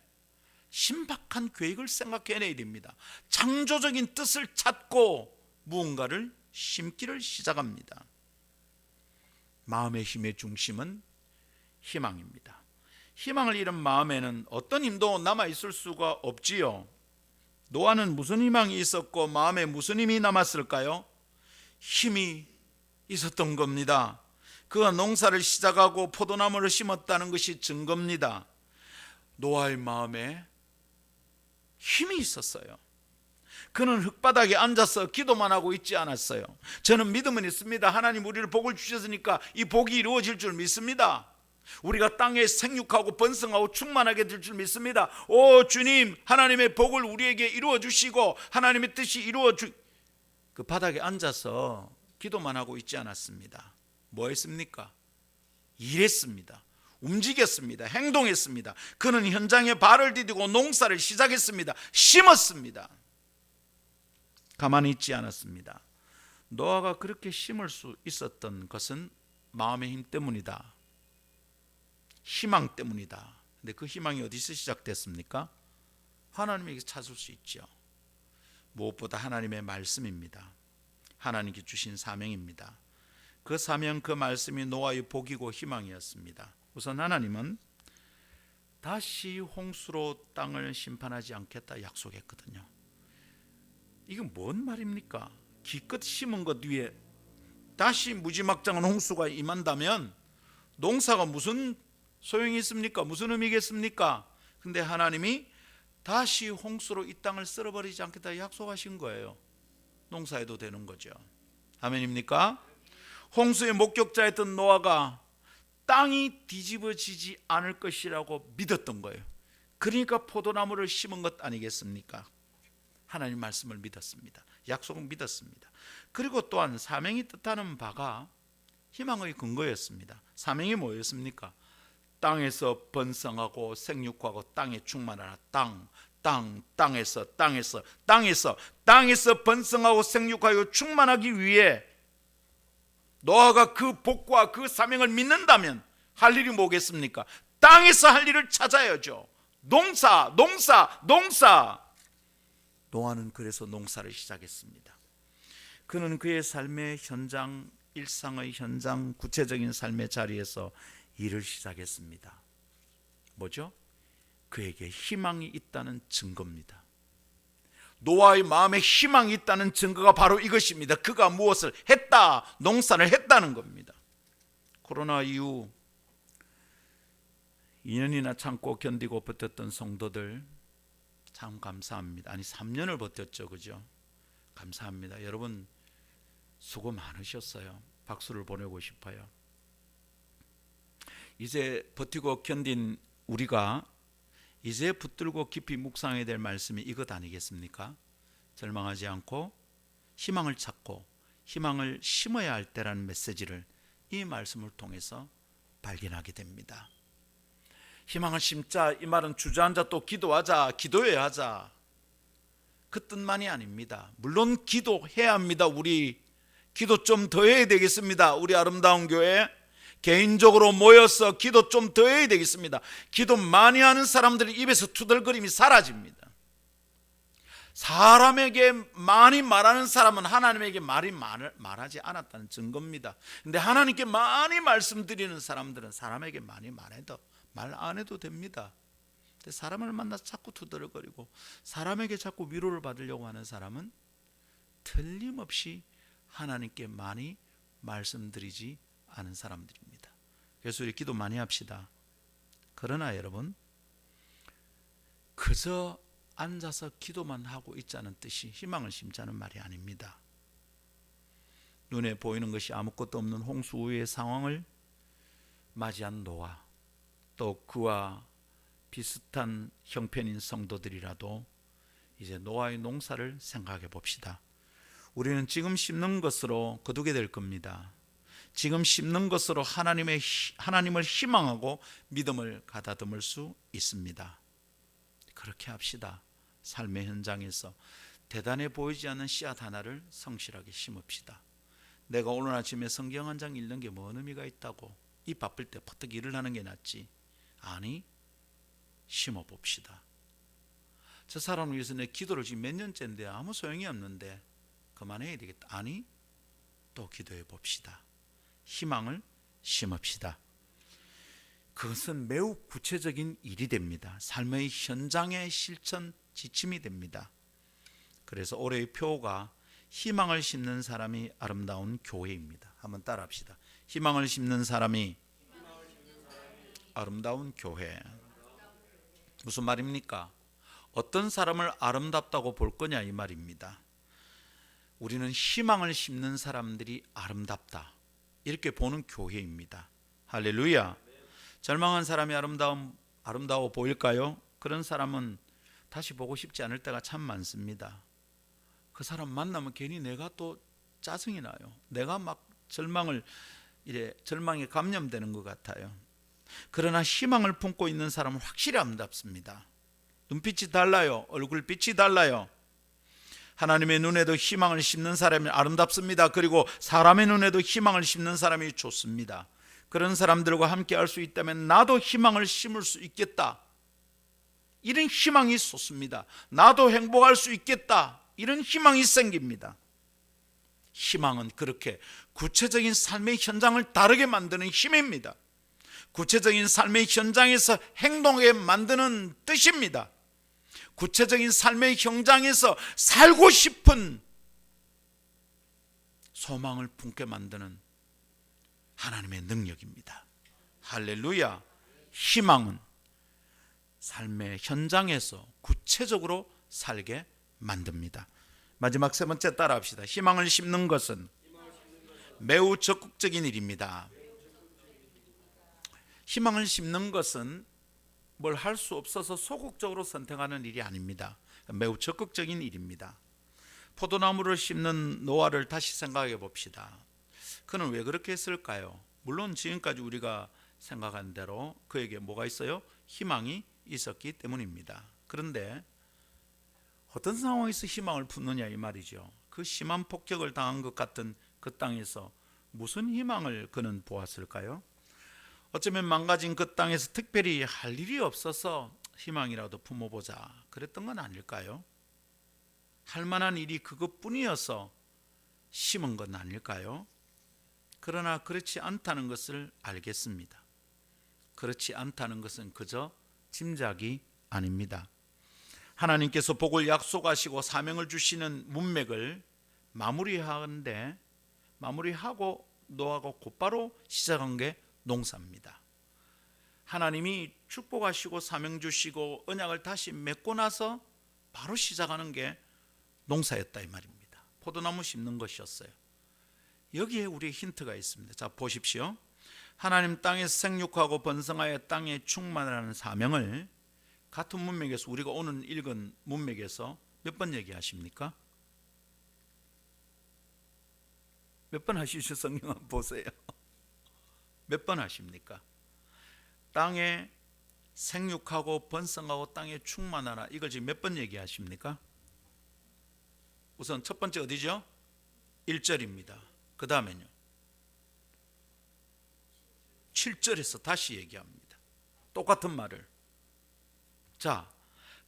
신박한 계획을 생각해내야 됩니다. 창조적인 뜻을 찾고 무언가를 심기를 시작합니다. 마음의 힘의 중심은 희망입니다. 희망을 잃은 마음에는 어떤 힘도 남아있을 수가 없지요. 노아는 무슨 희망이 있었고 마음에 무슨 힘이 남았을까요? 힘이 있었던 겁니다. 그가 농사를 시작하고 포도나무를 심었다는 것이 증거입니다. 노아의 마음에 힘이 있었어요. 그는 흙바닥에 앉아서 기도만 하고 있지 않았어요. 저는 믿음은 있습니다. 하나님 우리를 복을 주셨으니까 이 복이 이루어질 줄 믿습니다. 우리가 땅에 생육하고 번성하고 충만하게 될 줄 믿습니다. 오 주님, 하나님의 복을 우리에게 이루어 주시고 하나님의 뜻이 그 바닥에 앉아서 기도만 하고 있지 않았습니다. 뭐 했습니까? 일했습니다. 움직였습니다. 행동했습니다. 그는 현장에 발을 디디고 농사를 시작했습니다. 심었습니다. 가만히 있지 않았습니다. 노아가 그렇게 심을 수 있었던 것은 마음의 힘 때문이다. 희망 때문이다. 근데 그 희망이 어디서 시작됐습니까? 하나님에게 찾을 수 있죠. 무엇보다 하나님의 말씀입니다. 하나님께 주신 사명입니다. 그 사명, 그 말씀이 노아의 복이고 희망이었습니다. 우선 하나님은 다시 홍수로 땅을 심판하지 않겠다 약속했거든요. 이건 뭔 말입니까? 기껏 심은 것 위에 다시 무지막장한 홍수가 임한다면 농사가 무슨 소용이 있습니까? 무슨 의미겠습니까? 근데 하나님이 다시 홍수로 이 땅을 쓸어버리지 않겠다 약속하신 거예요. 농사해도 되는 거죠. 아멘입니까? 홍수의 목격자였던 노아가 땅이 뒤집어지지 않을 것이라고 믿었던 거예요. 그러니까 포도나무를 심은 것 아니겠습니까? 하나님 말씀을 믿었습니다. 약속을 믿었습니다. 그리고 또한 사명이 뜻하는 바가 희망의 근거였습니다. 사명이 뭐였습니까? 땅에서 번성하고 생육하고 땅에 충만하라. 땅에서 번성하고 생육하여 충만하기 위해 노아가 그 복과 그 사명을 믿는다면 할 일이 뭐겠습니까? 땅에서 할 일을 찾아야죠. 농사. 노아는 그래서 농사를 시작했습니다. 그는 그의 삶의 현장, 일상의 현장, 구체적인 삶의 자리에서 일을 시작했습니다. 뭐죠? 그에게 희망이 있다는 증거입니다. 노아의 마음에 희망이 있다는 증거가 바로 이것입니다. 그가 무엇을 했다, 농사를 했다는 겁니다. 코로나 이후 2년이나 참고 견디고 버텼던 성도들 참 감사합니다. 아니 3년을 버텼죠, 그죠? 감사합니다. 여러분 수고 많으셨어요. 박수를 보내고 싶어요. 이제 버티고 견딘 우리가 이제 붙들고 깊이 묵상해야 될 말씀이 이것 아니겠습니까? 절망하지 않고 희망을 찾고 희망을 심어야 할 때라는 메시지를 이 말씀을 통해서 발견하게 됩니다. 희망을 심자, 이 말은 주저앉아 또 기도하자, 기도해야 하자, 그 뜻만이 아닙니다. 물론 기도해야 합니다. 우리 기도 좀 더 해야 되겠습니다. 우리 아름다운 교회 개인적으로 모여서 기도 좀 더 해야 되겠습니다. 기도 많이 하는 사람들은 입에서 투덜거림이 사라집니다. 사람에게 많이 말하는 사람은 하나님에게 말하지 않았다는 증거입니다. 근데 하나님께 많이 말씀드리는 사람들은 사람에게 많이 말해도 말 안 해도 됩니다. 근데 사람을 만나서 자꾸 투덜거리고 사람에게 자꾸 위로를 받으려고 하는 사람은 틀림없이 하나님께 많이 말씀드리지 않은 사람들입니다. 그래서 우리 기도 많이 합시다. 그러나 여러분, 그저 앉아서 기도만 하고 있자는 뜻이 희망을 심자는 말이 아닙니다. 눈에 보이는 것이 아무것도 없는 홍수의 상황을 맞이한 노아, 또 그와 비슷한 형편인 성도들이라도 이제 노아의 농사를 생각해 봅시다. 우리는 지금 심는 것으로 거두게 될 겁니다. 지금 심는 것으로 하나님을 희망하고 믿음을 가다듬을 수 있습니다. 그렇게 합시다. 삶의 현장에서 대단해 보이지 않는 씨앗 하나를 성실하게 심읍시다. 내가 오늘 아침에 성경 한 장 읽는 게 뭔 의미가 있다고 이 바쁠 때 퍼뜩 일을 하는 게 낫지. 아니, 심어봅시다. 저 사람을 위해서 내 기도를 지금 몇 년째인데 아무 소용이 없는데 그만해야 되겠다. 아니, 또 기도해 봅시다. 희망을 심읍시다. 그것은 매우 구체적인 일이 됩니다. 삶의 현장의 실천 지침이 됩니다. 그래서 올해의 표가 희망을 심는 사람이 아름다운 교회입니다. 한번 따라합시다. 희망을 심는 사람이 아름다운 교회. 무슨 말입니까? 어떤 사람을 아름답다고 볼 거냐 이 말입니다. 우리는 희망을 심는 사람들이 아름답다, 이렇게 보는 교회입니다. 할렐루야. 절망한 사람이 아름다워 보일까요? 그런 사람은 다시 보고 싶지 않을 때가 참 많습니다. 그 사람 만나면 괜히 내가 또 짜증이 나요. 내가 막 절망에 감염되는 것 같아요. 그러나 희망을 품고 있는 사람은 확실히 아름답습니다. 눈빛이 달라요. 얼굴빛이 달라요. 하나님의 눈에도 희망을 심는 사람이 아름답습니다. 그리고 사람의 눈에도 희망을 심는 사람이 좋습니다. 그런 사람들과 함께 할 수 있다면 나도 희망을 심을 수 있겠다, 이런 희망이 솟습니다. 나도 행복할 수 있겠다, 이런 희망이 생깁니다. 희망은 그렇게 구체적인 삶의 현장을 다르게 만드는 힘입니다. 구체적인 삶의 현장에서 행동하게 만드는 뜻입니다. 구체적인 삶의 현장에서 살고 싶은 소망을 품게 만드는 하나님의 능력입니다. 할렐루야. 희망은 삶의 현장에서 구체적으로 살게 만듭니다. 마지막 세 번째 따라합시다. 희망을 심는 것은 매우 적극적인 일입니다. 희망을 심는 것은 뭘 할 수 없어서 소극적으로 선택하는 일이 아닙니다. 매우 적극적인 일입니다. 포도나무를 심는 노아를 다시 생각해 봅시다. 그는 왜 그렇게 했을까요? 물론 지금까지 우리가 생각한 대로 그에게 뭐가 있어요? 희망이 있었기 때문입니다. 그런데 어떤 상황에서 희망을 품느냐 이 말이죠. 그 심한 폭격을 당한 것 같은 그 땅에서 무슨 희망을 그는 보았을까요? 어쩌면 망가진 그 땅에서 특별히 할 일이 없어서 희망이라도 품어보자 그랬던 건 아닐까요? 할 만한 일이 그것뿐이어서 심은 건 아닐까요? 그러나 그렇지 않다는 것을 알겠습니다. 그렇지 않다는 것은 그저 짐작이 아닙니다. 하나님께서 복을 약속하시고 사명을 주시는 문맥을 마무리하고 노아가 곧바로 시작한 게 농사입니다. 하나님이 축복하시고 사명 주시고 언약을 다시 맺고 나서 바로 시작하는 게 농사였다 이 말입니다. 포도나무 심는 것이었어요. 여기에 우리의 힌트가 있습니다. 자, 보십시오. 하나님 땅에서 생육하고 번성하여 땅에 충만하는 사명을 같은 문맥에서 우리가 오늘 읽은 문맥에서 몇 번 얘기하십니까? 몇 번 하시죠? 성경 한번 보세요. 몇 번 하십니까? 땅에 생육하고 번성하고 땅에 충만하라, 이걸 지금 몇 번 얘기하십니까? 우선 첫 번째 어디죠? 1절입니다. 그 다음에요 7절에서 다시 얘기합니다. 똑같은 말을. 자,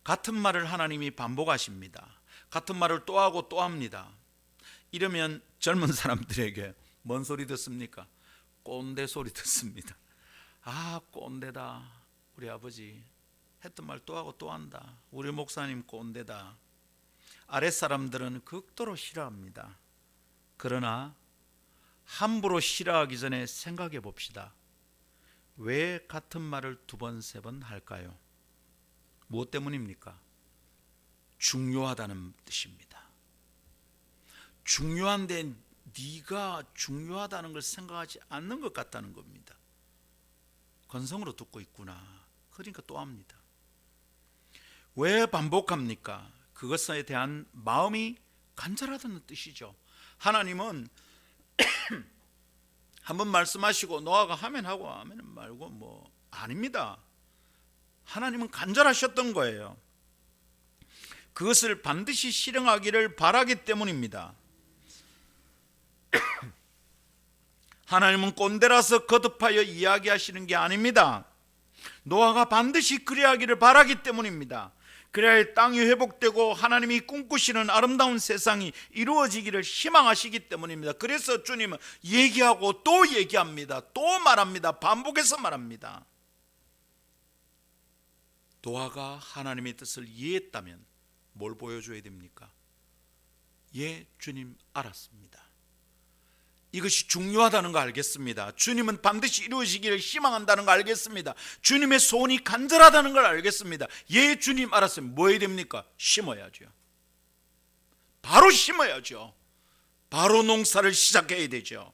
같은 말을 하나님이 반복하십니다. 같은 말을 또 하고 또 합니다. 이러면 젊은 사람들에게 뭔 소리 듣습니까? 꼰대 소리 듣습니다. 아, 꼰대다. 우리 아버지 했던 말 또 하고 또 한다. 우리 목사님 꼰대다. 아랫사람들은 극도로 싫어합니다. 그러나 함부로 싫어하기 전에 생각해 봅시다. 왜 같은 말을 두 번, 세 번 할까요? 무엇 때문입니까? 중요하다는 뜻입니다. 중요한데 네가 중요하다는 걸 생각하지 않는 것 같다는 겁니다. 건성으로 듣고 있구나. 그러니까 또 합니다. 왜 반복합니까? 그것에 대한 마음이 간절하다는 뜻이죠. 하나님은 한번 말씀하시고 노아가 하면 하고 하면 말고 뭐 아닙니다. 하나님은 간절하셨던 거예요. 그것을 반드시 실행하기를 바라기 때문입니다. 하나님은 꼰대라서 거듭하여 이야기하시는 게 아닙니다. 노아가 반드시 그래야 하기를 바라기 때문입니다. 그래야 땅이 회복되고 하나님이 꿈꾸시는 아름다운 세상이 이루어지기를 희망하시기 때문입니다. 그래서 주님은 얘기하고 또 얘기합니다. 또 말합니다. 반복해서 말합니다. 노아가 하나님의 뜻을 이해했다면 뭘 보여줘야 됩니까? 예, 주님 알았습니다. 이것이 중요하다는 거 알겠습니다. 주님은 반드시 이루어지기를 희망한다는 거 알겠습니다. 주님의 소원이 간절하다는 걸 알겠습니다. 예, 주님 알았으면 뭐 해야 됩니까? 심어야죠. 바로 심어야죠. 바로 농사를 시작해야 되죠.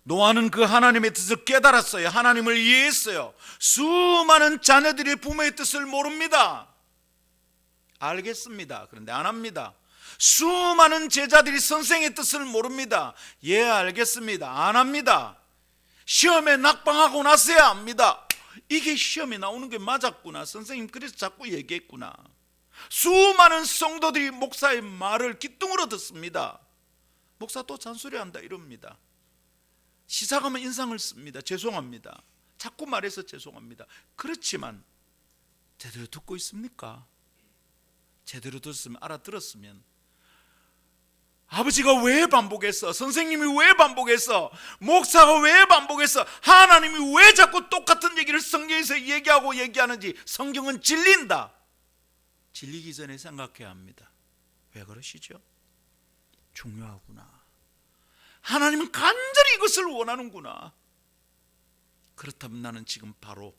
노아는 그 하나님의 뜻을 깨달았어요. 하나님을 이해했어요. 수많은 자녀들이 부모의 뜻을 모릅니다. 알겠습니다. 그런데 안 합니다. 수많은 제자들이 선생의 뜻을 모릅니다. 예, 알겠습니다. 안 합니다. 시험에 낙방하고 나서야 압니다. 이게 시험에 나오는 게 맞았구나. 선생님 그래서 자꾸 얘기했구나. 수많은 성도들이 목사의 말을 기뚱으로 듣습니다. 목사 또 잔소리한다 이럽니다. 시작하면 인상을 씁니다. 죄송합니다. 자꾸 말해서 죄송합니다. 그렇지만 제대로 듣고 있습니까? 제대로 들었으면, 알아들었으면 아버지가 왜 반복했어? 선생님이 왜 반복했어? 목사가 왜 반복했어? 하나님이 왜 자꾸 똑같은 얘기를 성경에서 얘기하고 얘기하는지 성경은 진린다. 진리기 전에 생각해야 합니다. 왜 그러시죠? 중요하구나. 하나님은 간절히 이것을 원하는구나. 그렇다면 나는 지금 바로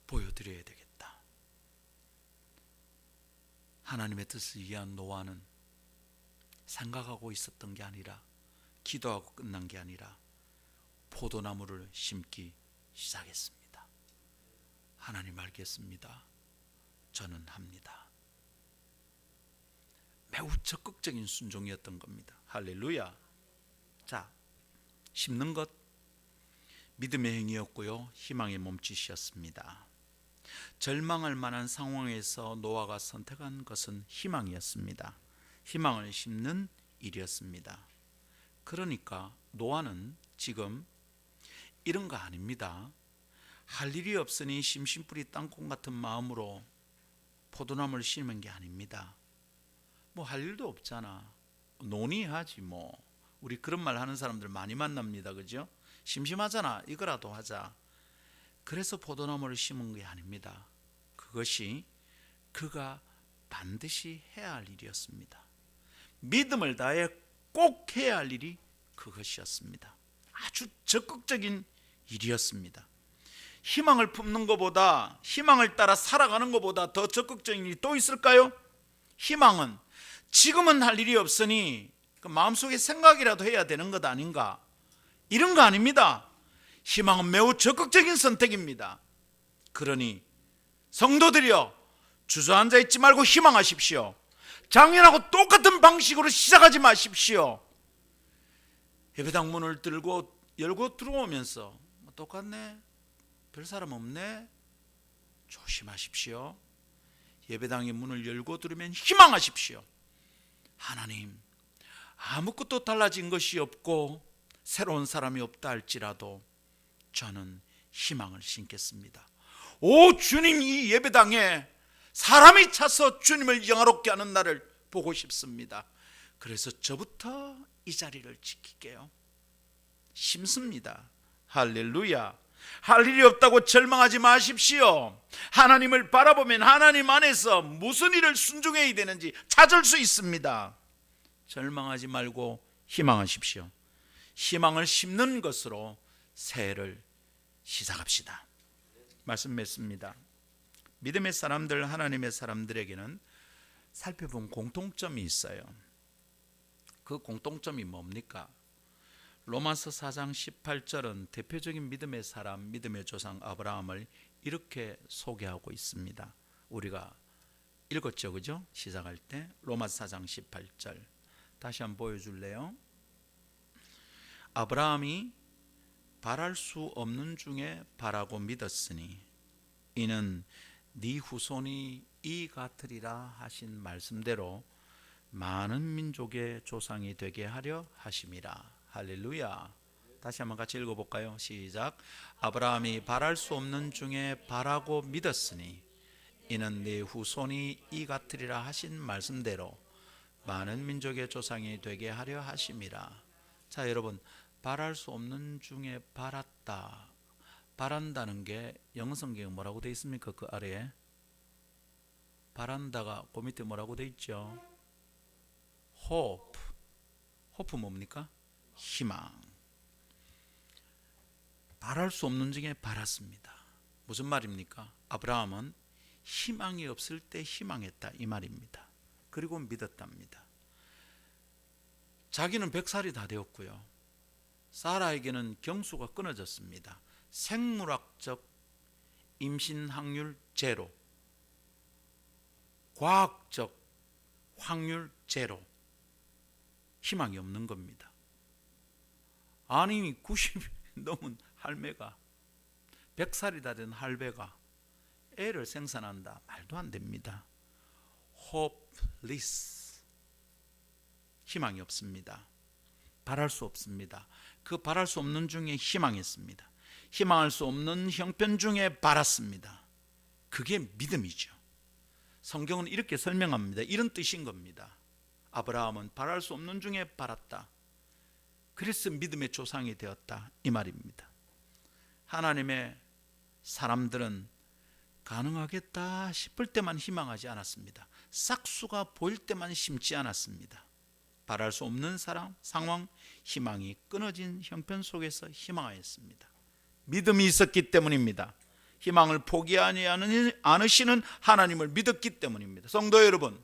보여드려야 되겠다. 하나님의 뜻을 이해한 노아는 생각하고 있었던 게 아니라, 기도하고 끝난 게 아니라 포도나무를 심기 시작했습니다. 하나님 알겠습니다. 저는 합니다. 매우 적극적인 순종이었던 겁니다. 할렐루야. 자, 심는 것 믿음의 행위였고요, 희망의 몸짓이었습니다. 절망할 만한 상황에서 노아가 선택한 것은 희망이었습니다. 희망을 심는 일이었습니다. 그러니까 노아는 지금 이런 거 아닙니다. 할 일이 없으니 심심풀이 땅콩 같은 마음으로 포도나무를 심은 게 아닙니다. 뭐 할 일도 없잖아, 논의하지 뭐. 우리 그런 말 하는 사람들 많이 만납니다. 그죠? 심심하잖아, 이거라도 하자. 그래서 포도나무를 심은 게 아닙니다. 그것이 그가 반드시 해야 할 일이었습니다. 믿음을 다해 꼭 해야 할 일이 그것이었습니다. 아주 적극적인 일이었습니다. 희망을 품는 것보다, 희망을 따라 살아가는 것보다 더 적극적인 일이 또 있을까요? 희망은 지금은 할 일이 없으니 그 마음속에 생각이라도 해야 되는 것 아닌가, 이런 거 아닙니다. 희망은 매우 적극적인 선택입니다. 그러니 성도들이여, 주저앉아 있지 말고 희망하십시오. 작년하고 똑같은 방식으로 시작하지 마십시오. 예배당 문을 열고 들어오면서 똑같네, 별 사람 없네, 조심하십시오. 예배당의 문을 열고 들으면 희망하십시오. 하나님, 아무것도 달라진 것이 없고 새로운 사람이 없다 할지라도 저는 희망을 신겠습니다. 오 주님, 이 예배당에 사람이 차서 주님을 영화롭게 하는 날을 보고 싶습니다. 그래서 저부터 이 자리를 지킬게요. 심습니다. 할렐루야. 할 일이 없다고 절망하지 마십시오. 하나님을 바라보면 하나님 안에서 무슨 일을 순종해야 되는지 찾을 수 있습니다. 절망하지 말고 희망하십시오. 희망을 심는 것으로 새해를 시작합시다. 말씀 맺습니다. 믿음의 사람들, 하나님의 사람들에게는 살펴본 공통점이 있어요. 그 공통점이 뭡니까? 로마서 4장 18절은 대표적인 믿음의 사람, 믿음의 조상 아브라함을 이렇게 소개하고 있습니다. 우리가 읽었죠, 그죠? 시작할 때 로마서 4장 18절 다시 한번 보여줄래요? 아브라함이 바랄 수 없는 중에 바라고 믿었으니 이는 네 후손이 이 같으리라 하신 말씀대로 많은 민족의 조상이 되게 하려 하심이라. 할렐루야. 다시 한번 같이 읽어볼까요? 시작. 아브라함이 바랄 수 없는 중에 바라고 믿었으니 이는 네 후손이 이 같으리라 하신 말씀대로 많은 민족의 조상이 되게 하려 하심이라. 자, 여러분, 바랄 수 없는 중에 바랐다. 바란다는 게 영어 성경에 뭐라고 되어 있습니까? 그 아래에 바란다가 그 밑에 뭐라고 되어 있죠? hope. hope 뭡니까? 희망. 바랄 수 없는 중에 바랐습니다. 무슨 말입니까? 아브라함은 희망이 없을 때 희망했다, 이 말입니다. 그리고 믿었답니다. 자기는 100살이 다 되었고요, 사라에게는 경수가 끊어졌습니다. 생물학적 임신 확률 제로, 과학적 확률 제로, 희망이 없는 겁니다. 아니 90이 넘은 할매가, 100살이 다 된 할배가 애를 생산한다, 말도 안 됩니다. hopeless, 희망이 없습니다. 바랄 수 없습니다. 그 바랄 수 없는 중에 희망했습니다. 희망할 수 없는 형편 중에 바랐습니다. 그게 믿음이죠. 성경은 이렇게 설명합니다. 이런 뜻인 겁니다. 아브라함은 바랄 수 없는 중에 바랐다. 그래서 믿음의 조상이 되었다, 이 말입니다. 하나님의 사람들은 가능하겠다 싶을 때만 희망하지 않았습니다. 싹수가 보일 때만 심지 않았습니다. 바랄 수 없는 상황, 희망이 끊어진 형편 속에서 희망하였습니다. 믿음이 있었기 때문입니다. 희망을 포기하지 않으시는 하나님을 믿었기 때문입니다. 성도 여러분,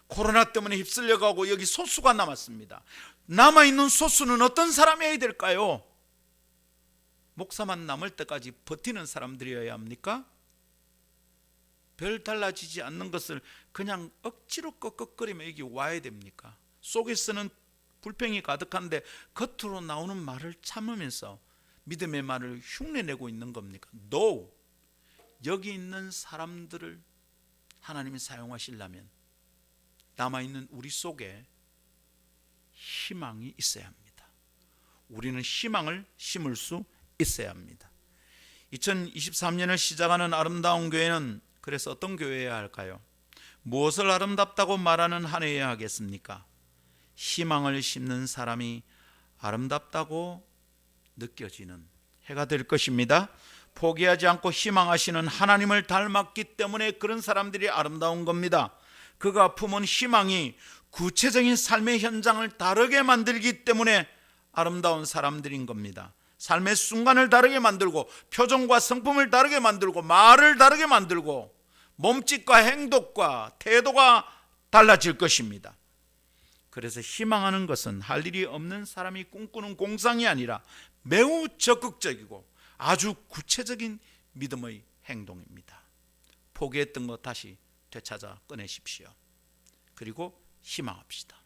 코로나 때문에 휩쓸려가고 여기 소수가 남았습니다. 남아있는 소수는 어떤 사람이어야 될까요? 목사만 남을 때까지 버티는 사람들이어야 합니까? 별 달라지지 않는 것을 그냥 억지로 꺽꺽거리며 여기 와야 됩니까? 속에서는 불평이 가득한데 겉으로 나오는 말을 참으면서 믿음의 말을 흉내내고 있는 겁니까? No! 여기 있는 사람들을 하나님이 사용하시려면 남아있는 우리 속에 희망이 있어야 합니다. 우리는 희망을 심을 수 있어야 합니다. 2023년을 시작하는 아름다운 교회는 그래서 어떤 교회여야 할까요? 무엇을 아름답다고 말하는 한 해여야 하겠습니까? 희망을 심는 사람이 아름답다고 느껴지는 해가 될 것입니다. 포기하지 않고 희망하시는 하나님을 닮았기 때문에 그런 사람들이 아름다운 겁니다. 그가 품은 희망이 구체적인 삶의 현장을 다르게 만들기 때문에 아름다운 사람들인 겁니다. 삶의 순간을 다르게 만들고 표정과 성품을 다르게 만들고 말을 다르게 만들고 몸짓과 행동과 태도가 달라질 것입니다. 그래서 희망하는 것은 할 일이 없는 사람이 꿈꾸는 공상이 아니라 매우 적극적이고 아주 구체적인 믿음의 행동입니다. 포기했던 것 다시 되찾아 꺼내십시오. 그리고 희망합시다.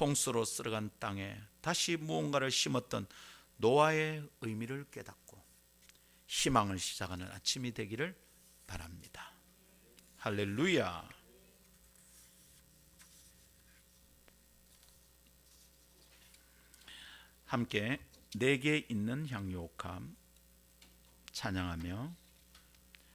홍수로 쓸어간 땅에 다시 무언가를 심었던 노아의 의미를 깨닫고 희망을 시작하는 아침이 되기를 바랍니다. 할렐루야. 함께 내게 있는 향유옥함 찬양하며